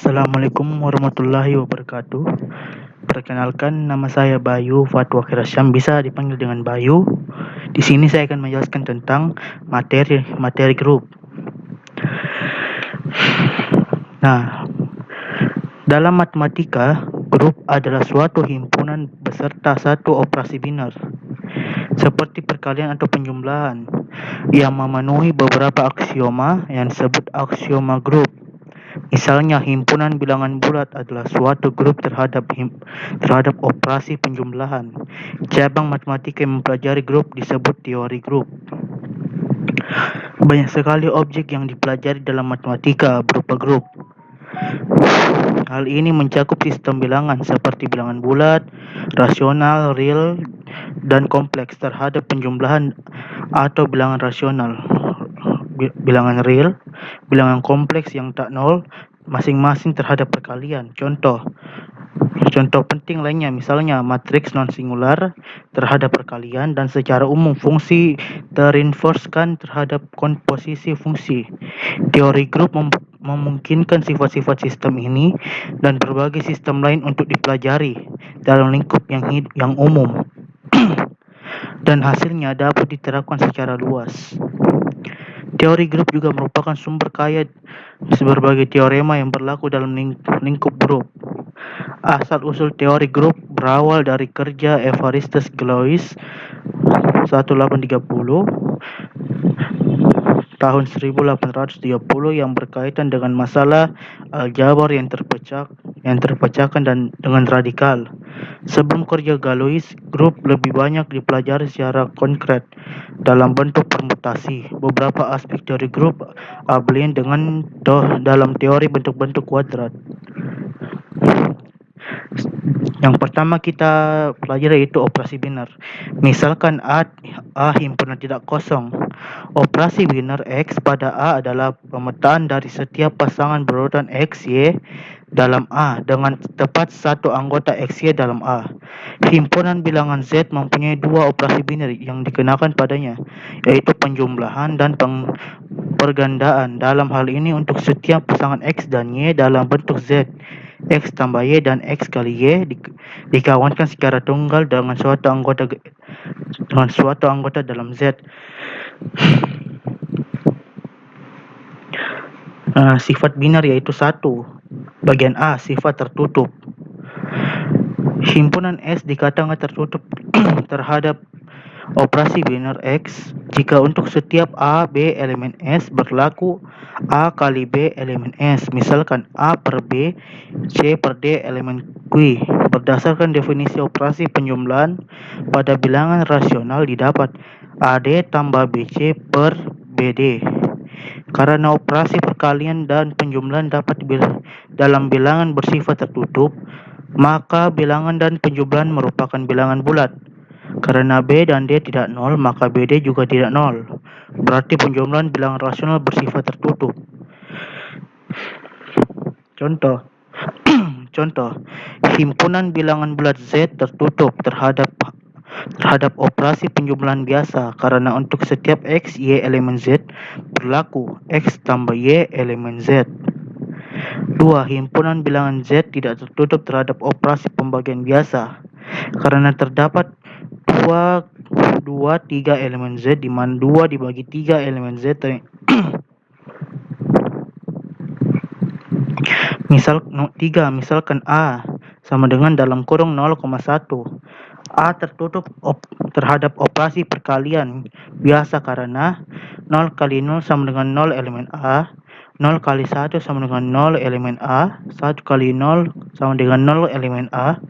Assalamualaikum warahmatullahi wabarakatuh. Perkenalkan, nama saya Bayu Fatwa Kirasyam, bisa dipanggil dengan Bayu. Di sini saya akan menjelaskan tentang materi grup. Nah, dalam matematika, grup adalah suatu himpunan beserta satu operasi biner, seperti perkalian atau penjumlahan, yang memenuhi beberapa aksioma yang disebut aksioma grup. Misalnya, himpunan bilangan bulat adalah suatu grup terhadap operasi penjumlahan. Cabang matematika yang mempelajari grup disebut teori grup. Banyak sekali objek yang dipelajari dalam matematika berupa grup. Hal ini mencakup sistem bilangan seperti bilangan bulat, rasional, real, dan kompleks terhadap penjumlahan atau bilangan rasional, bilangan real, bilangan kompleks yang tak nol, masing-masing terhadap perkalian. Contoh penting lainnya misalnya matriks non-singular terhadap perkalian, dan secara umum fungsi terinverskan terhadap komposisi fungsi. Teori grup memungkinkan sifat-sifat sistem ini dan berbagai sistem lain untuk dipelajari dalam lingkup yang umum dan hasilnya dapat diterapkan secara luas. Teori grup juga merupakan sumber kaya berbagai teorema yang berlaku dalam lingkup grup. Asal-usul teori grup berawal dari kerja Evaristus Galois 1830 tahun 1830 yang berkaitan dengan masalah aljabar yang terpecahkan dan dengan radikal. Sebelum kerja Galois, grup lebih banyak dipelajari secara konkret dalam bentuk permutasi. Beberapa aspek teori grup abelian dalam teori bentuk-bentuk kuadrat. Yang pertama kita pelajari yaitu operasi biner. Misalkan A himpunan tidak kosong. Operasi biner X pada A adalah pemetaan dari setiap pasangan berurutan X, Y dalam A dengan tepat satu anggota X, Y dalam A. Himpunan bilangan Z mempunyai dua operasi biner yang dikenakan padanya, yaitu penjumlahan dan pergandaan. Dalam hal ini untuk setiap pasangan X dan Y dalam bentuk Z, X tambah Y dan X kali Y dikawankan secara tunggal dengan suatu anggota dalam Z. Sifat biner yaitu 1. Bagian A, sifat tertutup. Himpunan S dikatakan tertutup terhadap operasi biner X jika untuk setiap A, B elemen S berlaku A kali B elemen S. Misalkan A per B, C per D elemen Q. Berdasarkan definisi operasi penjumlahan pada bilangan rasional didapat AD tambah BC per BD. Karena operasi perkalian dan penjumlahan dapat dalam bilangan bersifat tertutup, maka bilangan dan penjumlahan merupakan bilangan bulat. Karena B dan D tidak nol, maka BD juga tidak nol. Berarti penjumlahan bilangan rasional bersifat tertutup. Contoh, himpunan bilangan bulat Z tertutup terhadap operasi penjumlahan biasa karena untuk setiap X, Y elemen Z berlaku X tambah Y elemen Z. 2. Himpunan bilangan Z tidak tertutup terhadap operasi pembagian biasa karena terdapat 3 elemen Z di mana 2 dibagi 3 elemen Z misalkan A sama dengan dalam kurung 0,1. A tertutup terhadap operasi perkalian biasa karena 0 kali 0 sama dengan 0 elemen A, 0 kali 1 sama dengan 0 elemen A, 1 kali 0 sama dengan 0 elemen A,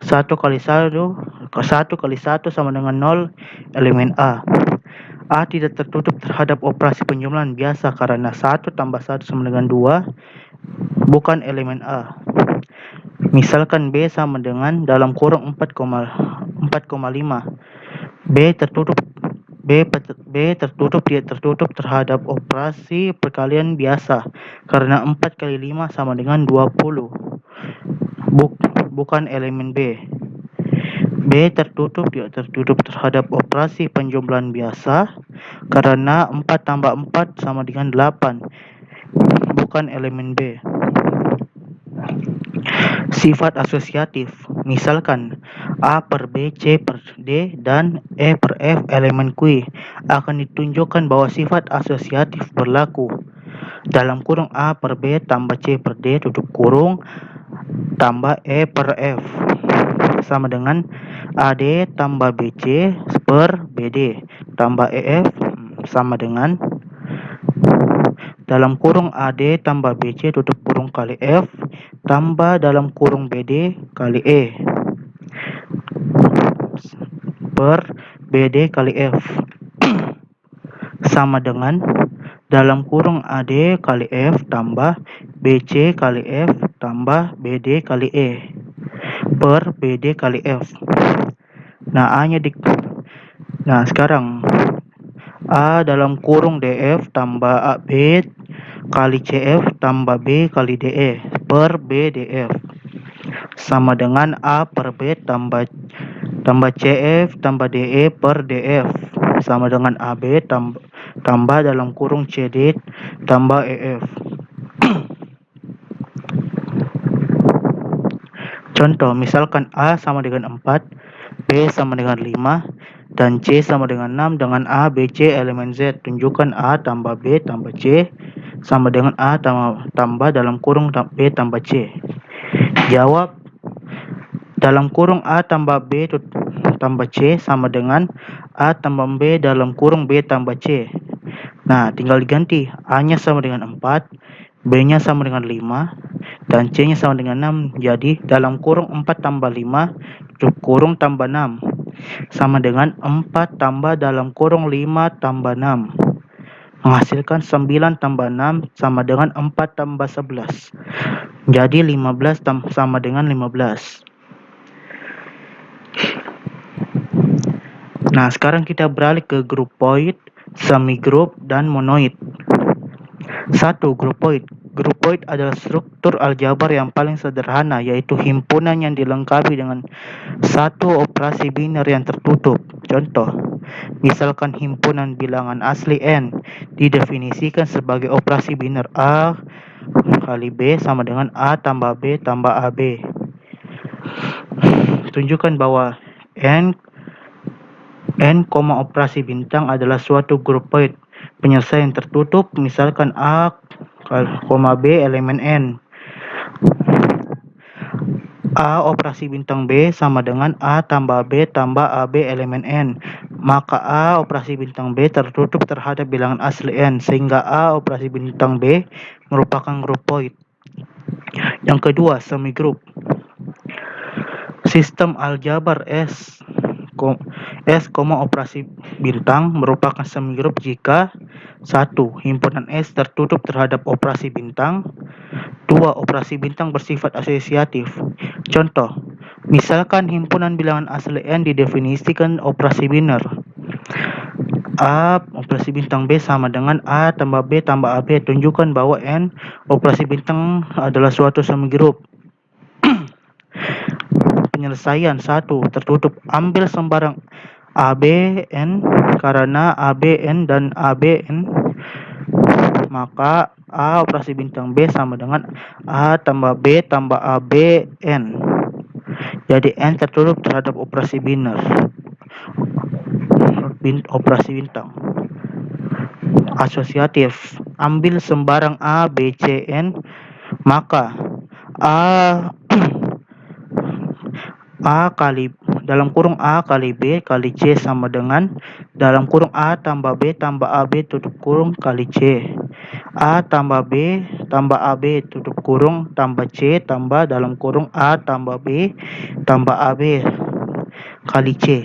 1 kali 1 sama dengan 0 elemen A. A tidak tertutup terhadap operasi penjumlahan biasa karena 1 tambah 1 sama dengan 2 bukan elemen A. Misalkan B sama dengan dalam kurung 4,5. B tertutup terhadap operasi perkalian biasa karena 4 kali 5 sama dengan 20 bukan elemen B. B tertutup terhadap operasi penjumlahan biasa karena 4 tambah 4 sama dengan 8 bukan elemen B. Sifat asosiatif, misalkan A per B, C per D, dan E per F elemen Q, akan ditunjukkan bahwa sifat asosiatif berlaku dalam kurung A per B tambah C per D tutup kurung tambah E per F sama dengan AD tambah BC per BD tambah EF sama dengan dalam kurung AD tambah BC tutup kurung kali F tambah dalam kurung BD kali E per BD kali F sama dengan dalam kurung AD kali F tambah BC kali F tambah BD kali E per BD kali F. Nah, sekarang A dalam kurung DF tambah AB kali CF tambah B kali DE per BDF sama dengan A per B tambah CF tambah DE per DF sama dengan AB tambah dalam kurung CD tambah EF. Contoh, misalkan A sama dengan 4, B sama dengan 5, dan C sama dengan 6 dengan A, B, C elemen Z. Tunjukkan A tambah B tambah C sama dengan A tambah dalam kurung B tambah C. Jawab, dalam kurung A tambah B tambah C sama dengan A tambah B dalam kurung B tambah C. Nah, tinggal diganti. A-nya sama dengan 4, B-nya sama dengan 5, dan C-nya sama dengan 6. Jadi, dalam kurung 4 tambah 5, tutup kurung tambah 6. Sama dengan 4 tambah dalam kurung 5 tambah 6. Menghasilkan 9 tambah 6 sama dengan 4 tambah 11. Jadi, 15 sama dengan 15. Nah, sekarang kita beralih ke grupoid, semigrup, dan monoid. 1. Grupoid. Grupoid adalah struktur aljabar yang paling sederhana, yaitu himpunan yang dilengkapi dengan satu operasi biner yang tertutup. Contoh, misalkan himpunan bilangan asli n didefinisikan sebagai operasi biner A kali B sama dengan A tambah B tambah AB. Tunjukkan bahwa n, operasi bintang adalah suatu grupoid penyelesaian tertutup, misalkan A, B elemen N. A operasi bintang B sama dengan A tambah B tambah AB elemen N. Maka A operasi bintang B tertutup terhadap bilangan asli N, sehingga A operasi bintang B merupakan grupoid. Yang kedua, semigrup. Sistem aljabar S, operasi bintang merupakan semigrup jika 1. Himpunan S tertutup terhadap operasi bintang. 2. Operasi bintang bersifat asosiatif. Contoh, misalkan himpunan bilangan asli N didefinisikan operasi biner A operasi bintang B sama dengan A tambah B tambah AB. Tunjukkan bahwa N operasi bintang adalah suatu semigrup. Penyelesaian 1. Tertutup. Ambil sembarang AB N karena AB N dan AB N, maka A operasi bintang B sama dengan A tambah B tambah AB N. Jadi N tertutup terhadap operasi biner, operasi bintang. Asosiatif. Ambil sembarang A, B, C, N, maka A kali dalam kurung A kali B kali C sama dengan dalam kurung A tambah B tambah AB tutup kurung kali C. A tambah B tambah AB tutup kurung tambah C tambah dalam kurung A tambah B tambah AB kali C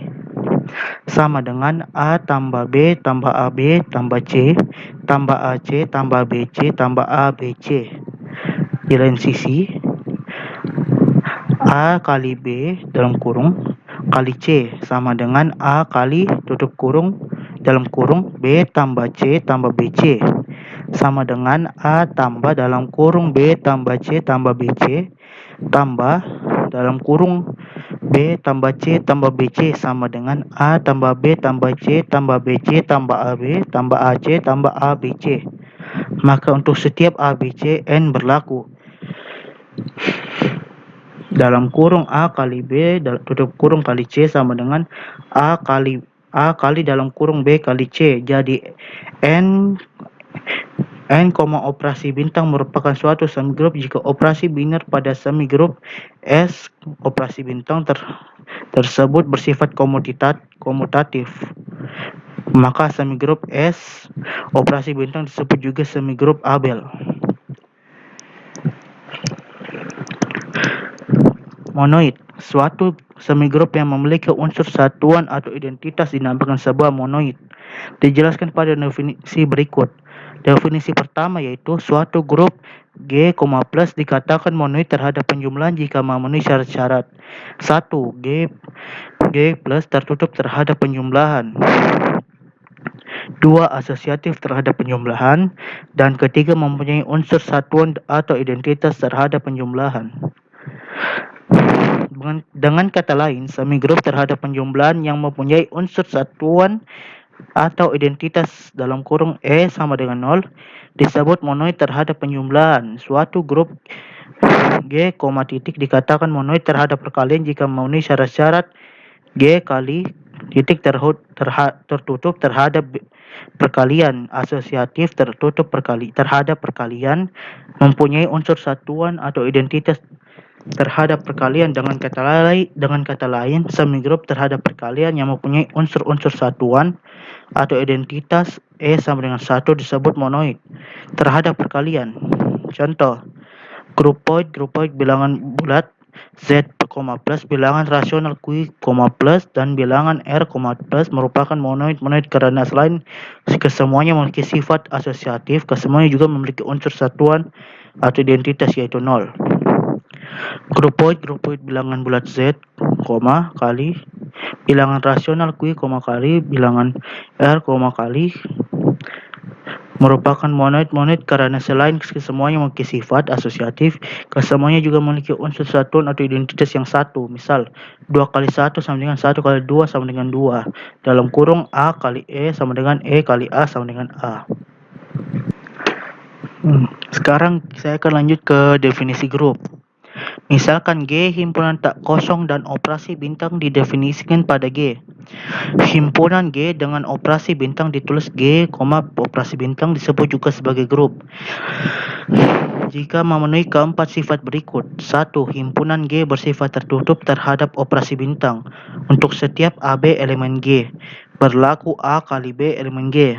sama dengan A tambah B tambah AB tambah C tambah AC tambah BC tambah ABC. Di lain sisi, A kali B dalam kurung kali C sama dengan A kali tutup kurung dalam kurung B tambah C tambah BC sama dengan A tambah dalam kurung B tambah C tambah BC tambah dalam kurung B tambah C tambah BC sama dengan A tambah B tambah C tambah BC tambah AB tambah AC tambah ABC. Maka untuk setiap ABC N berlaku. dalam kurung A kali B tutup kurung kali C sama dengan A kali dalam kurung B kali C. Jadi N operasi bintang merupakan suatu semigrup jika operasi biner pada semigrup S operasi bintang tersebut bersifat komutatif. Maka semigrup S operasi bintang disebut juga semigrup Abel. Monoid, suatu semigrup yang memiliki unsur satuan atau identitas dinamakan sebuah monoid. Dijelaskan pada definisi berikut. Definisi pertama yaitu suatu grup G, plus dikatakan monoid terhadap penjumlahan jika memenuhi syarat-syarat. 1. G plus tertutup terhadap penjumlahan. 2. Asosiatif terhadap penjumlahan. Dan ketiga, mempunyai unsur satuan atau identitas terhadap penjumlahan. Dengan kata lain, semigrup terhadap penjumlahan yang mempunyai unsur satuan atau identitas dalam kurung E sama dengan 0 disebut monoid terhadap penjumlahan. Suatu grup G, titik dikatakan monoid terhadap perkalian jika memenuhi syarat-syarat G kali titik tertutup terhadap perkalian, asosiatif tertutup terhadap perkalian, mempunyai unsur satuan atau identitas terhadap perkalian. Dengan kata lain, semigrup terhadap perkalian yang mempunyai unsur-unsur satuan atau identitas E sama dengan 1 disebut monoid terhadap perkalian. Contoh, grupoid bilangan bulat Z, plus bilangan rasional Q, plus dan bilangan R, plus merupakan monoid karena selain kesemuanya memiliki sifat asosiatif, kesemuanya juga memiliki unsur satuan atau identitas yaitu 0. Grupoid bilangan bulat Z, kali bilangan rasional Q, kali bilangan R, kali merupakan monoid karena selain kesemuanya memiliki sifat asosiatif, kesemuanya juga memiliki unsur satuan atau identitas yang satu. Misal, 2 kali 1 sama dengan 1 kali 2 sama dengan 2. Dalam kurung A kali E sama dengan E kali A sama dengan A. Sekarang saya akan lanjut ke definisi grup. Misalkan G himpunan tak kosong dan operasi bintang didefinisikan pada G. Himpunan G dengan operasi bintang ditulis G, operasi bintang disebut juga sebagai grup jika memenuhi keempat sifat berikut. 1. Himpunan G bersifat tertutup terhadap operasi bintang untuk setiap AB elemen G. Berlaku A kali B elemen G.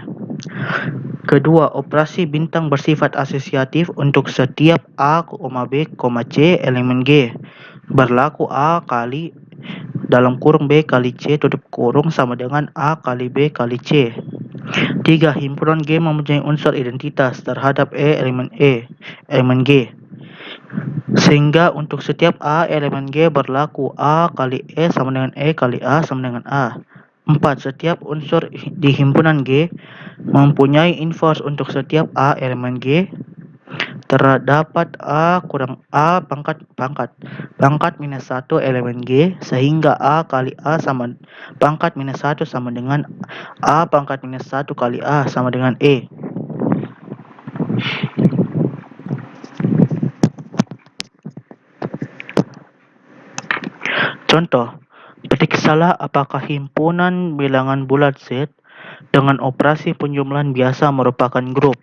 Kedua, operasi bintang bersifat asosiatif untuk setiap A, B, C elemen G. Berlaku A kali dalam kurung B kali C tutup kurung sama dengan A kali B kali C. 3. Himpunan G mempunyai unsur identitas terhadap elemen G. Sehingga untuk setiap A elemen G berlaku A kali E sama dengan E kali A sama dengan A. 4. Setiap unsur di himpunan G mempunyai inverse untuk setiap A elemen G. Terdapat A kurang A pangkat minus 1 elemen G, sehingga A kali A sama pangkat minus 1 sama dengan A pangkat minus 1 kali A sama dengan E. Contoh, periksalah apakah himpunan bilangan bulat Z dengan operasi penjumlahan biasa merupakan grup.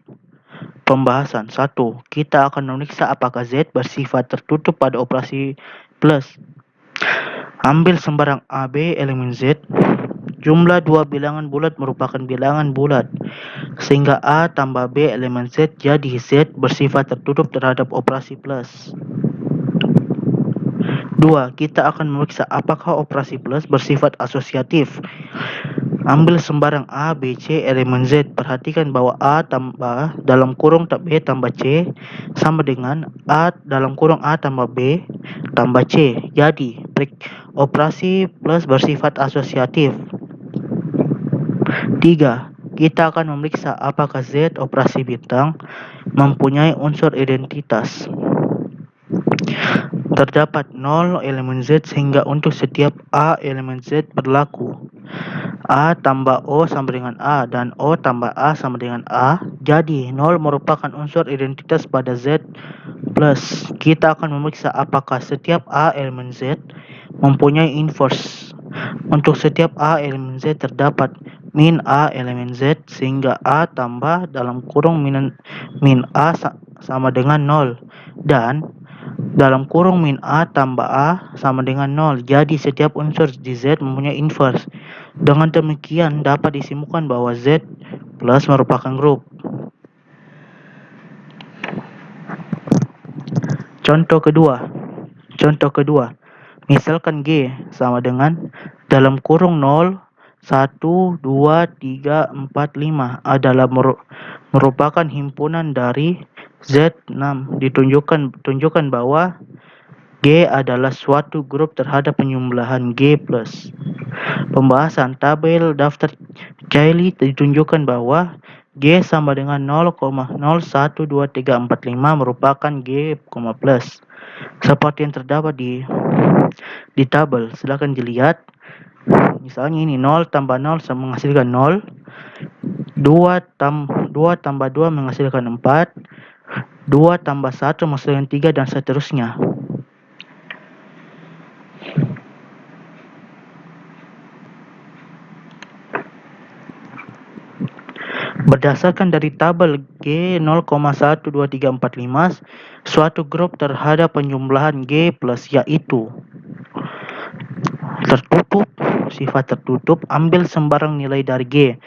Pembahasan 1. Kita akan memeriksa apakah Z bersifat tertutup pada operasi plus. Ambil sembarang AB elemen Z. Jumlah dua bilangan bulat merupakan bilangan bulat, sehingga A tambah B elemen Z jadi Z bersifat tertutup terhadap operasi plus. 2. Kita akan memeriksa apakah operasi plus bersifat asosiatif. Ambil sembarang A, B, C elemen Z. Perhatikan bahwa A tambah dalam kurung B tambah C sama dengan A dalam kurung A tambah B tambah C. Jadi, operasi plus bersifat asosiatif. 3. Kita akan memeriksa apakah Z operasi bintang mempunyai unsur identitas. Terdapat 0 elemen Z sehingga untuk setiap A elemen Z berlaku A tambah O sama dengan A dan O tambah A sama dengan A. Jadi 0 merupakan unsur identitas pada Z plus. Kita akan memeriksa apakah setiap A elemen Z mempunyai inverse. Untuk setiap A elemen Z terdapat min A elemen Z, sehingga A tambah dalam kurung min A sama dengan 0, dan dalam kurung min A tambah A sama dengan 0. Jadi setiap unsur di Z mempunyai inverse. Dengan demikian dapat disimpulkan bahwa Z plus merupakan grup. Contoh kedua, misalkan G sama dengan dalam kurung 0, 1, 2, 3, 4, 5 adalah merupakan himpunan dari Z6. Tunjukkan bahwa G adalah suatu grup terhadap penyembelahan G plus. Pembahasan tabel daftar Cayley ditunjukkan bahwa G sama dengan 0,012345 merupakan G, plus. Seperti yang terdapat di tabel. Silakan dilihat. Misalnya ini 0 tambah 0 sama menghasilkan 0. 2 tambah 2 menghasilkan 4. 2 tambah 1 menghasilkan 3, dan seterusnya. Berdasarkan dari tabel G 0,12345, suatu grup terhadap penjumlahan G plus yaitu tertutup, sifat tertutup, ambil sembarang nilai dari G.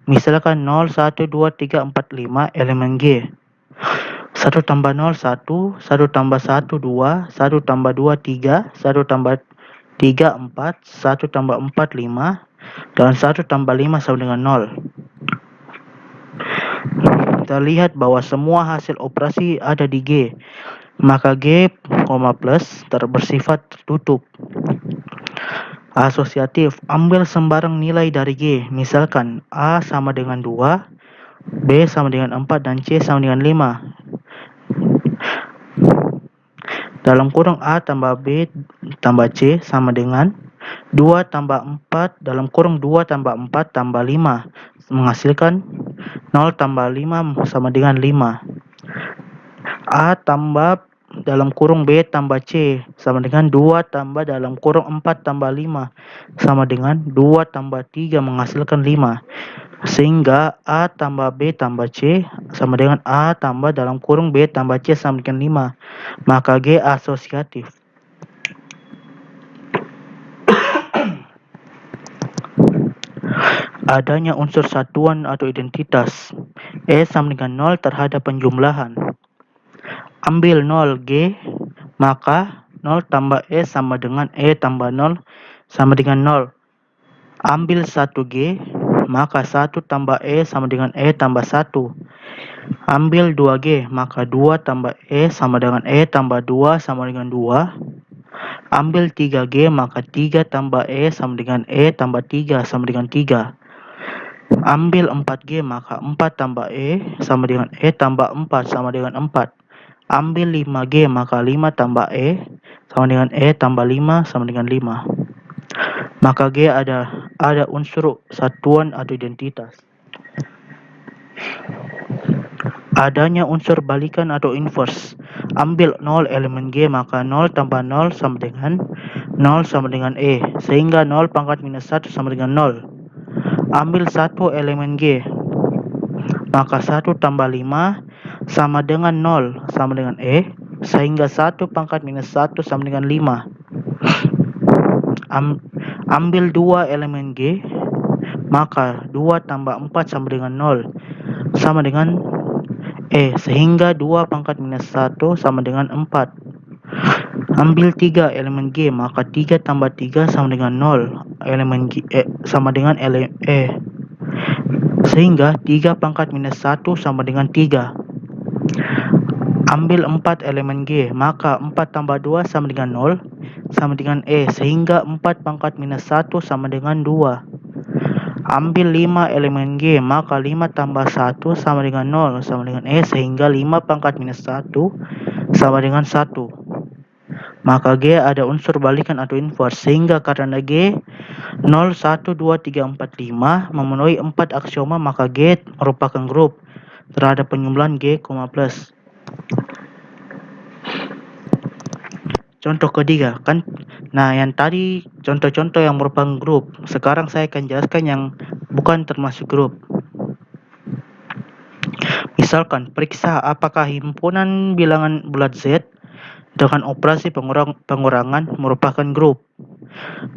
Misalkan 0, 1, 2, 3, 4, 5 elemen G. 1 tambah 0, 1, 1 tambah 1, 2, 1 tambah 2, 3, 1 tambah 3, 4, 1 tambah 4, 5, dan 1 tambah 5 sama dengan 0. Terlihat bahwa semua hasil operasi ada di G, maka G, plus bersifat tertutup. Asosiatif, ambil sembarang nilai dari G. Misalkan A sama dengan 2, B sama dengan 4, dan C sama dengan 5. Dalam kurung A tambah B tambah C sama dengan 2 tambah 4 dalam kurung 2 tambah 4 tambah 5, menghasilkan 0 tambah 5 sama dengan 5. A tambah dalam kurung B tambah C sama dengan 2 tambah dalam kurung 4 tambah 5 sama dengan 2 tambah 3 menghasilkan 5. Sehingga A tambah B tambah C sama dengan A tambah dalam kurung B tambah C sama dengan 5. Maka G asosiatif. Adanya unsur satuan atau identitas E sama dengan 0 terhadap penjumlahan. Ambil 0 G, maka 0 tambah E sama dengan E tambah 0 sama dengan 0. Ambil 1 G, maka 1 tambah E sama dengan E tambah 1. Ambil 2 G, maka 2 tambah E sama dengan E tambah 2 sama dengan 2. Ambil 3 G, maka 3 tambah E sama dengan E tambah 3 sama dengan 3. Ambil 4 G, maka 4 tambah E sama dengan E tambah 4 sama dengan 4. Ambil 5 G, maka 5 tambah E sama dengan E tambah 5 sama dengan 5. Maka G ada unsur satuan atau identitas. Adanya unsur balikan atau inverse. Ambil 0 elemen G, maka 0 tambah 0 sama dengan 0 sama dengan E, sehingga 0 pangkat minus 1 sama dengan 0. Ambil 1 elemen G, maka 1 tambah 5 sama dengan 0 sama dengan E, sehingga 1 pangkat minus 1 sama dengan 5. Ambil 2 elemen G, maka 2 tambah 4 sama dengan 0 sama dengan E, sehingga 2 pangkat minus 1 sama dengan 4. Ambil 3 elemen G, maka 3 tambah 3 sama dengan 0 elemen G, sama dengan E, sehingga 3 pangkat minus 1 sama dengan 3. Ambil 4 elemen G, maka 4 tambah 2 sama dengan 0 sama dengan E, sehingga 4 pangkat minus 1 sama dengan 2. Ambil 5 elemen G, maka 5 tambah 1 sama dengan 0 sama dengan E, sehingga 5 pangkat minus 1 sama dengan 1. Maka G ada unsur balikan atau inverse, sehingga karena G 0, 1, 2, 3, 4, 5 memenuhi 4 aksioma, maka G merupakan grup terhadap penjumlahan G, plus. contoh ketiga kan. Nah, yang tadi contoh-contoh yang merupakan grup. Sekarang saya akan jelaskan yang bukan termasuk grup. Misalkan, periksa apakah himpunan bilangan bulat Z dengan operasi pengurangan merupakan grup.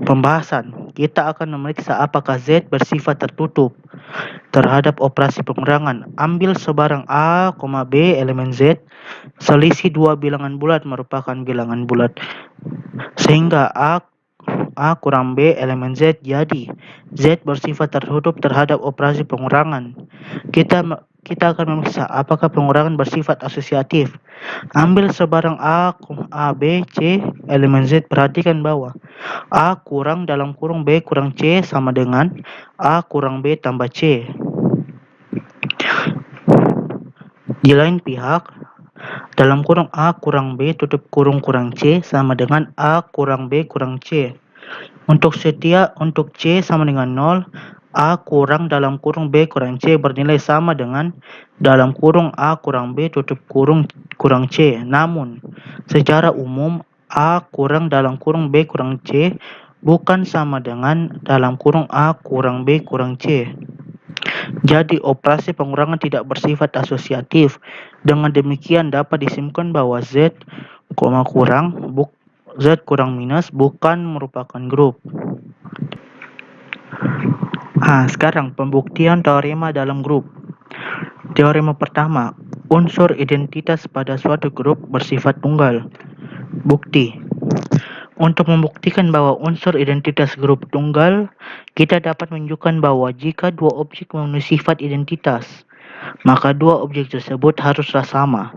Pembahasan, kita akan memeriksa apakah Z bersifat tertutup terhadap operasi pengurangan. Ambil sebarang A, B elemen Z, selisih dua bilangan bulat merupakan bilangan bulat. Sehingga A kurang B elemen Z, jadi Z bersifat tertutup terhadap operasi pengurangan. Kita akan memeriksa apakah pengurangan bersifat asosiatif. Ambil sebarang A, B, C, elemen Z. Perhatikan bahwa A kurang dalam kurung B kurang C sama dengan A kurang B tambah C. Di lain pihak, dalam kurung A kurang B tutup kurung kurang C sama dengan A kurang B kurang C. Untuk C sama dengan 0, A kurang dalam kurung B kurang C bernilai sama dengan dalam kurung A kurang B tutup kurung kurang C. Namun, secara umum A kurang dalam kurung B kurang C bukan sama dengan dalam kurung A kurang B kurang C. Jadi, operasi pengurangan tidak bersifat asosiatif. Dengan demikian dapat disimpulkan bahwa Z kurang minus bukan merupakan grup. Sekarang pembuktian teorema dalam grup. Teorema pertama, unsur identitas pada suatu grup bersifat tunggal. Bukti. Untuk membuktikan bahwa unsur identitas grup tunggal, kita dapat menunjukkan bahwa jika dua objek memenuhi sifat identitas, maka dua objek tersebut haruslah sama.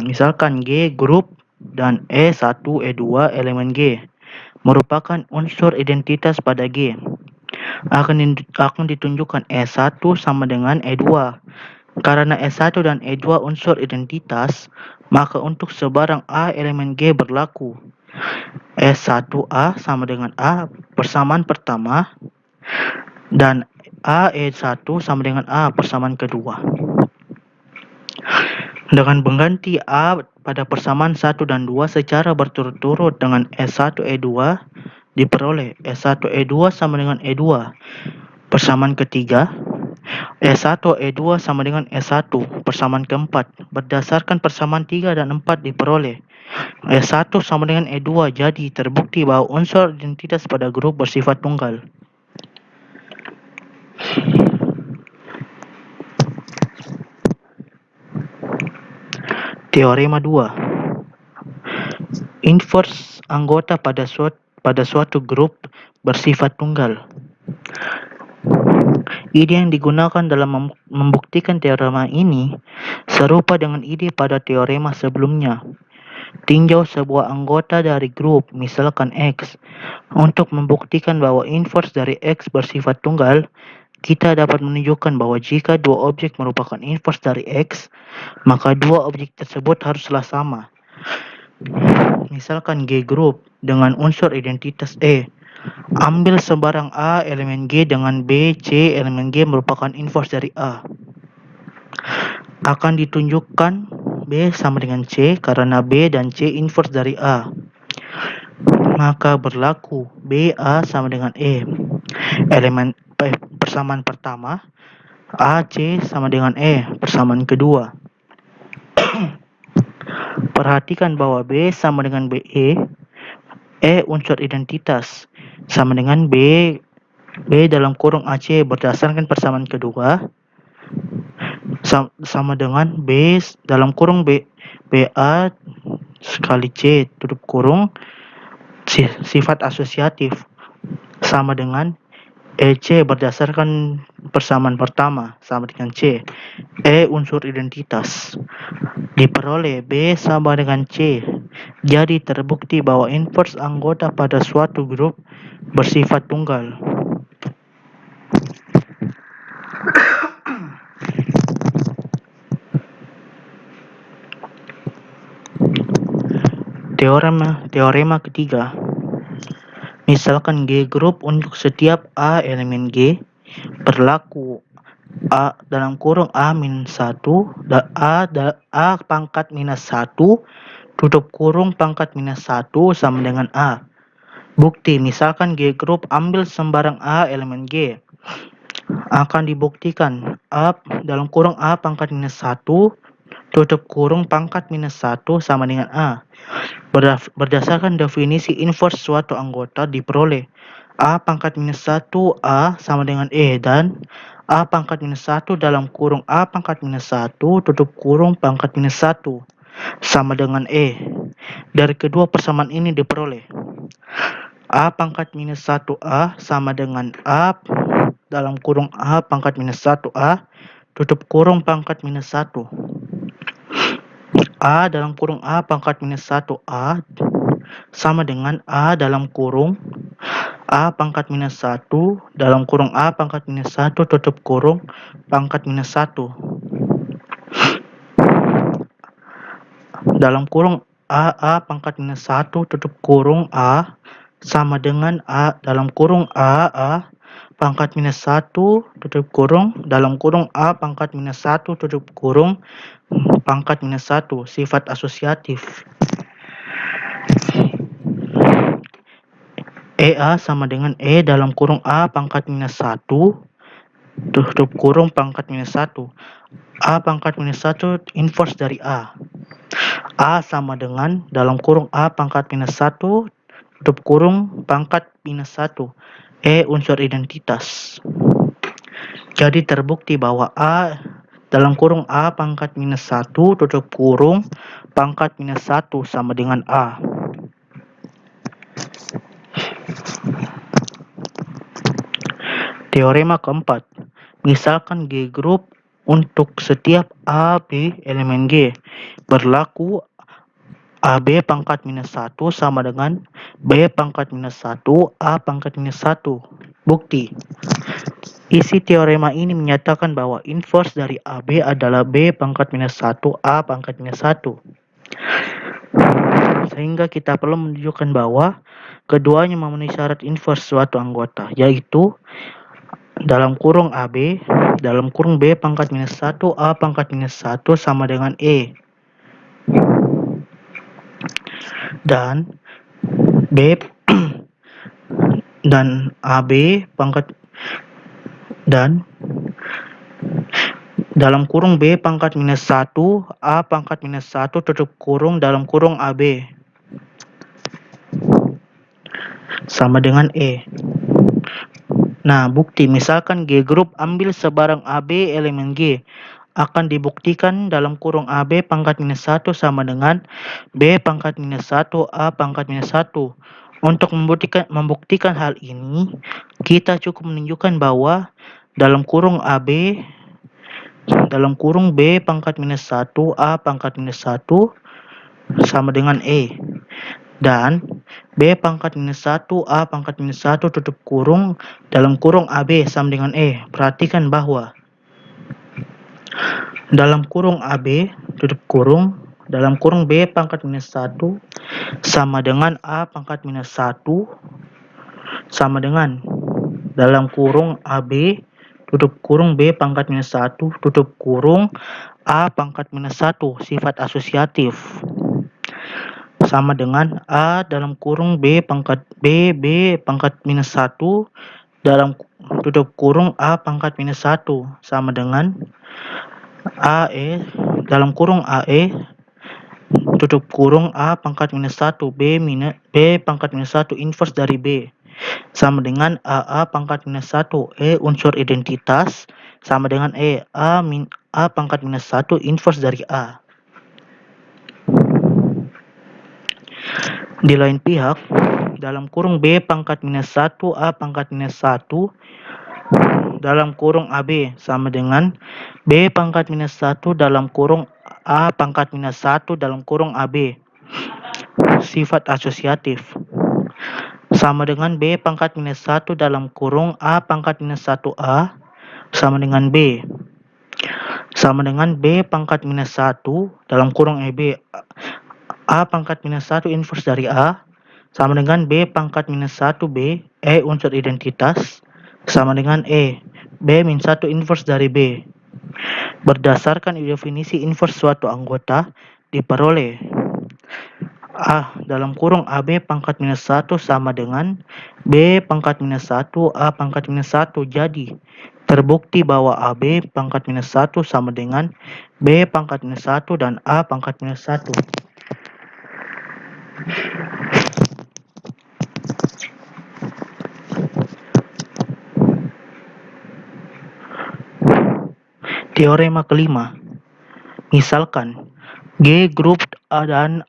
Misalkan G grup dan E1, E2 elemen G merupakan unsur identitas pada G. Akan ditunjukkan E1 sama dengan E2. Karena E1 dan E2 unsur identitas, maka untuk sebarang A elemen G berlaku E1A sama dengan A persamaan pertama dan A E1 sama dengan A persamaan kedua. Dengan mengganti A pada persamaan 1 dan 2 secara berturut-turut dengan E1 E2 diperoleh E1 E2 sama dengan E2 persamaan ketiga, E1 E2 sama dengan E1 persamaan keempat. Berdasarkan persamaan 3 dan 4 diperoleh E1 sama dengan E2, jadi terbukti bahwa unsur identitas pada grup bersifat tunggal. Teorema 2. Inverse anggota pada suatu grup bersifat tunggal. Ide yang digunakan dalam membuktikan teorema ini serupa dengan ide pada teorema sebelumnya. Tinjau sebuah anggota dari grup, misalkan X. Untuk membuktikan bahwa inverse dari X bersifat tunggal, kita dapat menunjukkan bahwa jika dua objek merupakan inverse dari X, maka dua objek tersebut haruslah sama. Misalkan G grup dengan unsur identitas E. Ambil sebarang A elemen G dengan B, C elemen G merupakan inverse dari A. Akan ditunjukkan B sama dengan C karena B dan C inverse dari A. Maka berlaku B, A sama dengan E. Elemen persamaan pertama, A, C sama dengan E persamaan kedua. Perhatikan bahwa B sama dengan BE, E unsur identitas sama dengan B dalam kurung AC berdasarkan persamaan kedua sama dengan B dalam kurung BA sekali C tutup kurung sifat asosiatif sama dengan EC berdasarkan persamaan pertama sama dengan C. E unsur identitas diperoleh B sama dengan C. Jadi terbukti bahwa inverse anggota pada suatu grup bersifat tunggal. Teorema ketiga. Misalkan G grup untuk setiap A elemen G berlaku A dalam kurung A min 1 A pangkat minus 1 tutup kurung pangkat minus 1 sama dengan A. Bukti, misalkan G grup ambil sembarang A elemen G. Akan dibuktikan A dalam kurung A pangkat minus 1 tutup kurung pangkat minus 1 sama dengan A. Berdasarkan definisi inverse suatu anggota diperoleh A pangkat minus 1 A sama dengan E dan A pangkat minus 1 dalam kurung A pangkat minus 1 tutup kurung pangkat minus 1 sama dengan E. Dari kedua persamaan ini diperoleh A pangkat minus 1A sama dengan A dalam kurung A pangkat minus 1A tutup kurung pangkat minus 1. A dalam kurung A pangkat minus 1A sama dengan A dalam kurung A pangkat minus 1 dalam kurung A pangkat minus 1 tutup kurung pangkat minus 1. Dalam kurung A pangkat minus 1 tutup kurung A sama dengan A dalam kurung A pangkat minus 1 tutup kurung dalam kurung A pangkat minus 1 tutup kurung pangkat minus 1 sifat asosiatif. EA sama dengan E dalam kurung A pangkat minus 1 tutup kurung pangkat minus 1. A pangkat minus 1 inverse dari A. A sama dengan dalam kurung A pangkat minus 1 tutup kurung pangkat minus 1. E unsur identitas. Jadi terbukti bahwa A dalam kurung A pangkat minus 1 tutup kurung pangkat minus 1 sama dengan A. Teorema keempat. Misalkan G grup untuk setiap A, B elemen G berlaku AB pangkat minus 1 sama dengan B pangkat minus 1 A pangkat minus 1. Bukti. Isi teorema ini menyatakan bahwa inverse dari AB adalah B pangkat minus 1 A pangkat minus 1. Sehingga kita perlu menunjukkan bahwa keduanya memenuhi syarat inverse suatu anggota, yaitu dalam kurung AB, dalam kurung B pangkat minus 1 A pangkat minus 1 sama dengan E. Dan B dan AB pangkat dan dalam kurung B pangkat minus 1 A pangkat minus 1 tutup kurung dalam kurung AB sama dengan E. Nah, bukti misalkan G grup ambil sebarang AB elemen G akan dibuktikan dalam kurung AB pangkat minus 1 sama dengan B pangkat minus 1 A pangkat minus 1. Untuk membuktikan hal ini, kita cukup menunjukkan bahwa dalam kurung AB dalam kurung B pangkat minus 1 A pangkat minus 1 sama dengan E. Dan B pangkat minus 1 A pangkat minus 1 tutup kurung dalam kurung AB sama dengan E. Perhatikan bahwa dalam kurung AB tutup kurung dalam kurung B pangkat minus 1 sama dengan A pangkat minus 1 sama dengan dalam kurung AB tutup kurung B pangkat minus 1 tutup kurung A pangkat minus 1 sifat asosiatif sama dengan A dalam kurung B pangkat minus 1 dalam tutup kurung A pangkat minus 1 sama dengan AE dalam kurung AE tutup kurung A pangkat minus 1 B pangkat minus 1 inverse dari B sama dengan AA pangkat minus 1 E unsur identitas sama dengan A pangkat minus 1 inverse dari A. Di lain pihak, dalam kurung B pangkat minus 1 A pangkat minus 1 dalam kurung AB sama dengan B pangkat minus 1 dalam kurung A pangkat minus 1 dalam kurung AB. Sifat asosiatif sama dengan B pangkat minus 1 dalam kurung A pangkat minus 1A sama dengan B. Sama dengan B pangkat minus 1 dalam kurung EB A pangkat minus 1 inverse dari A sama dengan B pangkat minus 1 B E unsur identitas sama dengan E. B min 1 inverse dari B. Berdasarkan definisi inverse suatu anggota, diperoleh A dalam kurung AB pangkat minus 1 sama dengan B pangkat minus 1 A pangkat minus 1. Jadi, terbukti bahwa AB pangkat minus 1 sama dengan B pangkat minus 1 dan A pangkat minus 1. Teorema kelima. Misalkan G grup A dan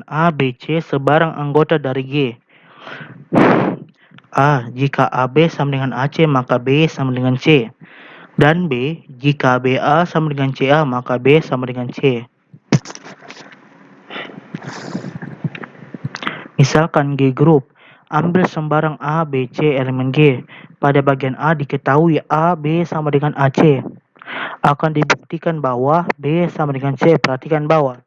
A, B, C sebarang anggota dari G. A. Jika AB sama dengan AC maka B sama dengan C. Dan B. Jika BA sama dengan CA maka B sama dengan C. Misalkan G grup, ambil sembarang A, B, C elemen G. Pada bagian A diketahui A, B sama dengan AC. Akan dibuktikan bahwa B sama dengan C. Perhatikan bawah.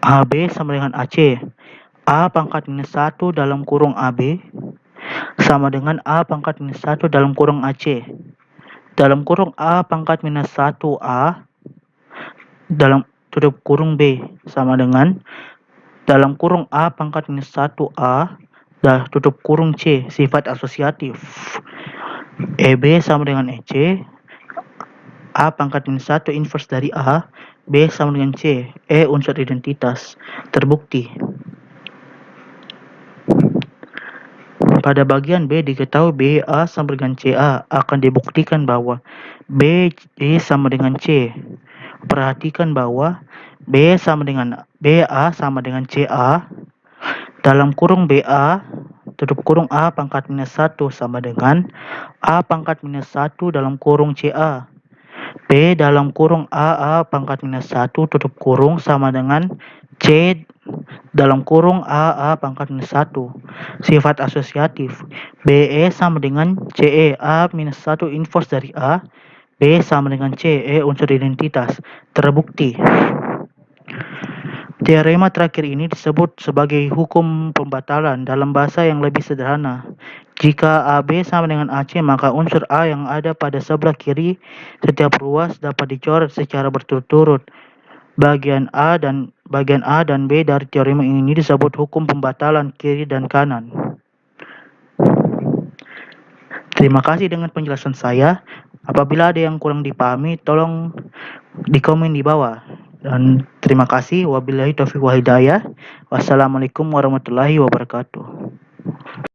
AB sama dengan AC. A pangkat minus 1 dalam kurung AB sama dengan A pangkat minus 1 dalam kurung AC. Dalam kurung A pangkat minus 1A dalam tutup kurung B sama dengan dalam kurung A pangkat minus 1A dah tutup kurung C, sifat asosiatif. EB sama dengan EC, A pangkat minus 1 inverse dari A, B sama dengan C, E unsur identitas. Terbukti. Pada bagian B diketahui BA sama dengan CA, akan dibuktikan bahwa BC sama dengan C. Perhatikan bahwa BA sama dengan CA dalam kurung BA tutup kurung A pangkat minus 1 sama dengan A pangkat minus 1 dalam kurung CA. B dalam kurung AA pangkat minus 1 tutup kurung sama dengan C dalam kurung AA pangkat minus 1. Sifat asosiatif. BE sama dengan CE. A minus 1 inverse dari A. B sama dengan C. E unsur identitas. Terbukti. Teorema terakhir ini disebut sebagai hukum pembatalan dalam bahasa yang lebih sederhana. Jika AB sama dengan AC, maka unsur A yang ada pada sebelah kiri setiap ruas dapat dicoret secara berturut-turut. Bagian A dan B dari teorema ini disebut hukum pembatalan kiri dan kanan. Terima kasih dengan penjelasan saya. Apabila ada yang kurang dipahami, tolong di komen di bawah. Dan terima kasih. Wabillahi taufiq wal hidayah. Wassalamualaikum warahmatullahi wabarakatuh.